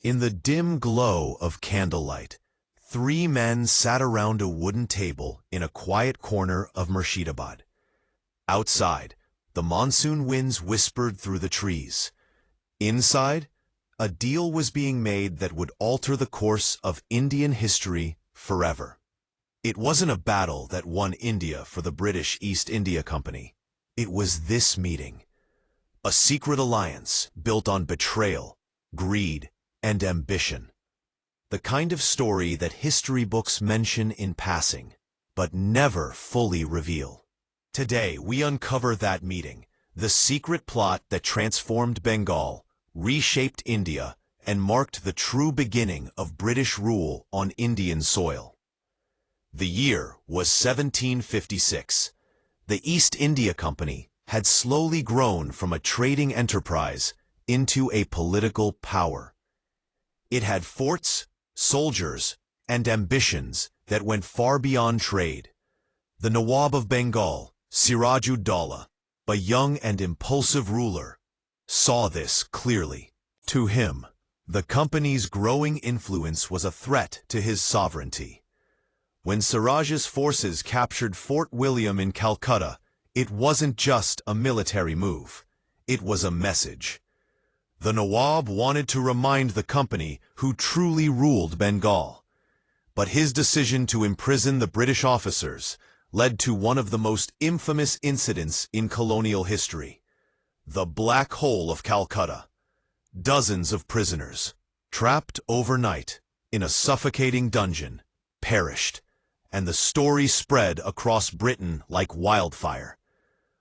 In the dim glow of candlelight, three men sat around a wooden table in a quiet corner of Murshidabad. Outside, the monsoon winds whispered through the trees. Inside, a deal was being made that would alter the course of Indian history forever. It wasn't a battle that won India for the British East India Company. It was this meeting. A secret alliance built on betrayal, greed, and ambition. The kind of story that history books mention in passing, but never fully reveal. Today, we uncover that meeting, the secret plot that transformed Bengal, reshaped India, and marked the true beginning of British rule on Indian soil. The year was 1756. The East India Company had slowly grown from a trading enterprise into a political power. It had forts, soldiers, and ambitions that went far beyond trade. The Nawab of Bengal, Siraj-ud-Daulah, a young and impulsive ruler, saw this clearly. To him, the company's growing influence was a threat to his sovereignty. When Siraj's forces captured Fort William in Calcutta, it wasn't just a military move. It was a message. The Nawab wanted to remind the company who truly ruled Bengal. But his decision to imprison the British officers led to one of the most infamous incidents in colonial history. The Black Hole of Calcutta. Dozens of prisoners, trapped overnight in a suffocating dungeon, perished, and the story spread across Britain like wildfire.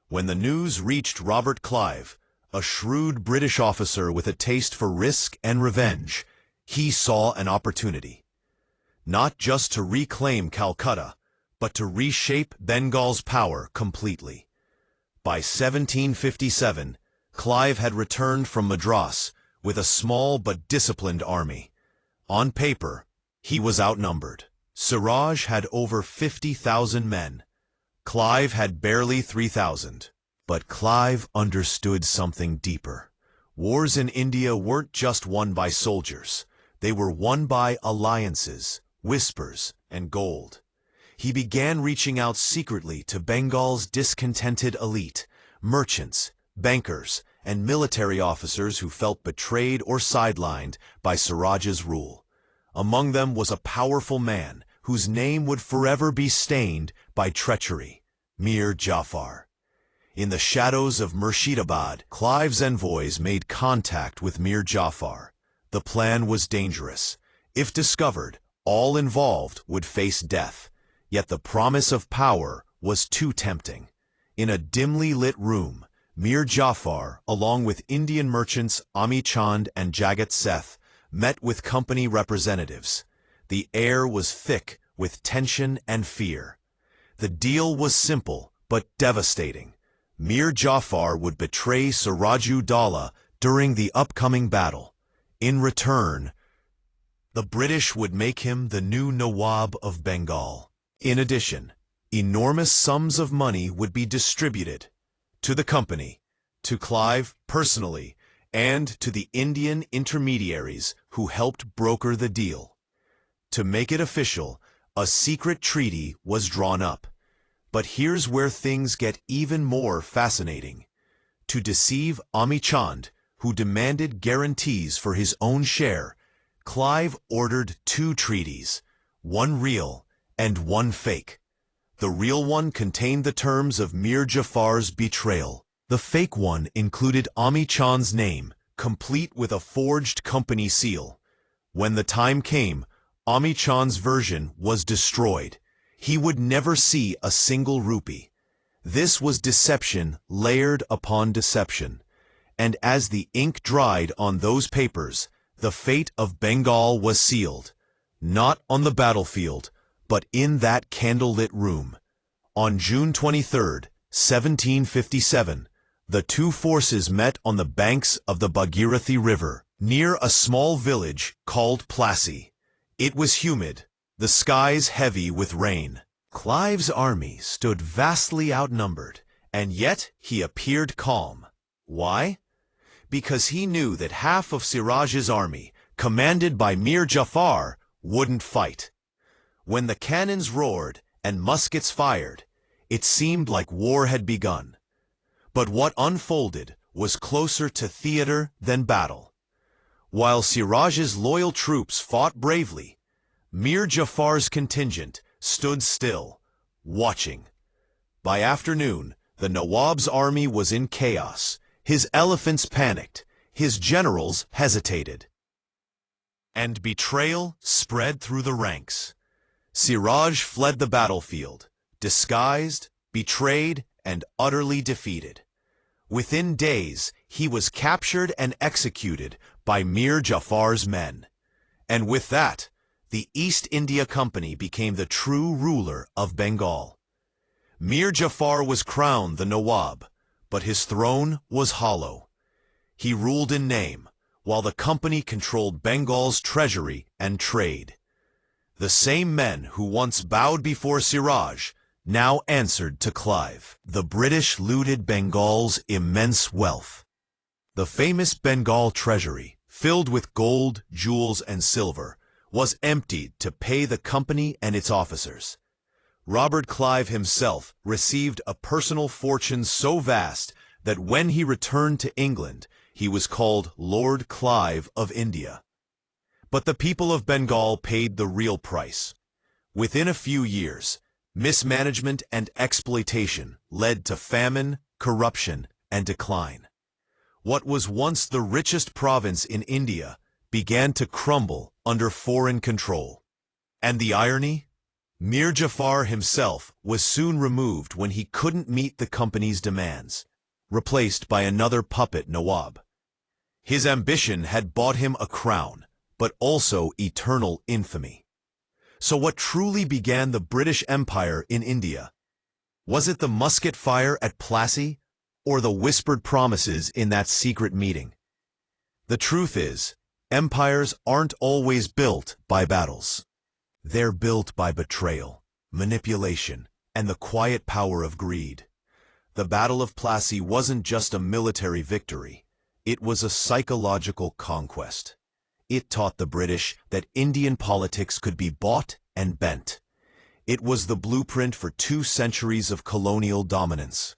When the news reached Robert Clive, a shrewd British officer with a taste for risk and revenge, he saw an opportunity. Not just to reclaim Calcutta, but to reshape Bengal's power completely. By 1757, Clive had returned from Madras with a small but disciplined army. On paper, he was outnumbered. Siraj had over 50,000 men. Clive had barely 3,000. But Clive understood something deeper. Wars in India weren't just won by soldiers. They were won by alliances, whispers, and gold. He began reaching out secretly to Bengal's discontented elite, merchants, bankers, and military officers who felt betrayed or sidelined by Siraj's rule. Among them was a powerful man whose name would forever be stained by treachery, Mir Jafar. In the shadows of Murshidabad, Clive's envoys made contact with Mir Jafar. The plan was dangerous. If discovered, all involved would face death. Yet the promise of power was too tempting. In a dimly lit room, Mir Jafar, along with Indian merchants Ami Chand and Jagat Seth, met with company representatives. The air was thick with tension and fear. The deal was simple but devastating. Mir Jafar would betray Siraj-ud-Daulah during the upcoming battle. In return, the British would make him the new Nawab of Bengal. In addition, enormous sums of money would be distributed to the company, to Clive personally, and to the Indian intermediaries who helped broker the deal. To make it official, a secret treaty was drawn up. But here's where things get even more fascinating. To deceive Ami Chand, who demanded guarantees for his own share, Clive ordered two treaties, one real and one fake. The real one contained the terms of Mir Jafar's betrayal. The fake one included Ami Chand's name, complete with a forged company seal. When the time came, Ami Chand's version was destroyed. He would never see a single rupee. This was deception layered upon deception. And as the ink dried on those papers, the fate of Bengal was sealed. Not on the battlefield, but in that candlelit room. On June 23, 1757, the two forces met on the banks of the Bhagirathi River, near a small village called Plassey. It was humid, the skies heavy with rain. Clive's army stood vastly outnumbered, and yet he appeared calm. Why? Because he knew that half of Siraj's army, commanded by Mir Jafar, wouldn't fight. When the cannons roared and muskets fired, it seemed like war had begun. But what unfolded was closer to theater than battle. While Siraj's loyal troops fought bravely, Mir Jafar's contingent stood still, watching. By afternoon, the Nawab's army was in chaos. His elephants panicked, his generals hesitated. And betrayal spread through the ranks. Siraj fled the battlefield, disguised, betrayed, and utterly defeated. Within days, he was captured and executed by Mir Jafar's men. And with that, the East India Company became the true ruler of Bengal. Mir Jafar was crowned the Nawab, but his throne was hollow. He ruled in name, while the company controlled Bengal's treasury and trade. The same men who once bowed before Siraj now answered to Clive. The British looted Bengal's immense wealth. The famous Bengal treasury, filled with gold, jewels, and silver, was emptied to pay the company and its officers. Robert Clive himself received a personal fortune so vast that when he returned to England, he was called Lord Clive of India. But the people of Bengal paid the real price. Within a few years, mismanagement and exploitation led to famine, corruption, and decline. What was once the richest province in India began to crumble under foreign control. And the irony? Mir Jafar himself was soon removed when he couldn't meet the company's demands, replaced by another puppet Nawab. His ambition had bought him a crown, but also eternal infamy. So what truly began the British Empire in India? Was it the musket fire at Plassey, or the whispered promises in that secret meeting? The truth is, empires aren't always built by battles. They're built by betrayal, manipulation, and the quiet power of greed. The Battle of Plassey wasn't just a military victory. It was a psychological conquest. It taught the British that Indian politics could be bought and bent. It was the blueprint for 2 centuries of colonial dominance.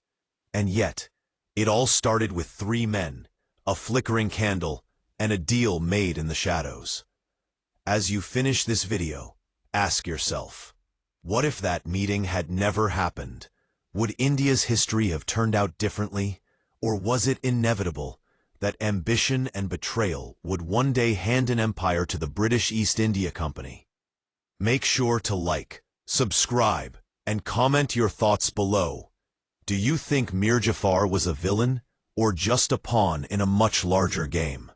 And yet, it all started with 3 men, a flickering candle, and a deal made in the shadows. As you finish this video, ask yourself, what if that meeting had never happened? Would India's history have turned out differently? Or was it inevitable that ambition and betrayal would one day hand an empire to the British East India Company? Make sure to like, subscribe, and comment your thoughts below. Do you think Mir Jafar was a villain, or just a pawn in a much larger game?